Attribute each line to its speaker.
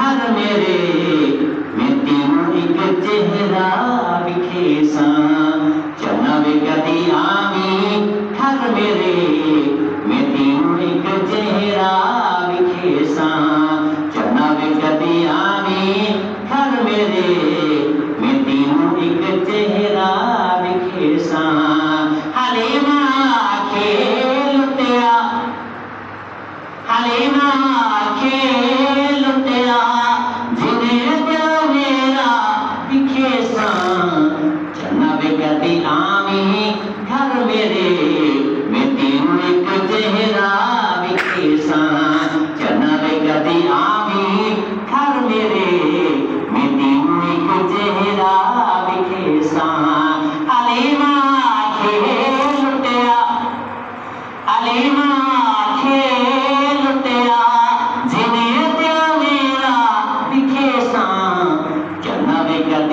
Speaker 1: घर मेरे मैं तीनों एक चेहरा विखेसा चनावे कदी आमी घर मेरे मैं तीनों एक चेहरा विखेसा चनावे कदी आमी घर मेरे मैं तीनों एक चेहरा विखेसा हलीमा खेल तेरा हलीमा खेल तेरा जिन्हें दिल मेरा दिखेसा जनाबे कदी आमी घर मेरे मैं तीनों एक चेहरा विखेसा जनाबे कदी आमी घर मेरे मैं तीनों एक चेहरा विखेसा हलीमा खेल तेरा हलीमा खेल तेरा जिन्हें दिल मेरा दिखेसा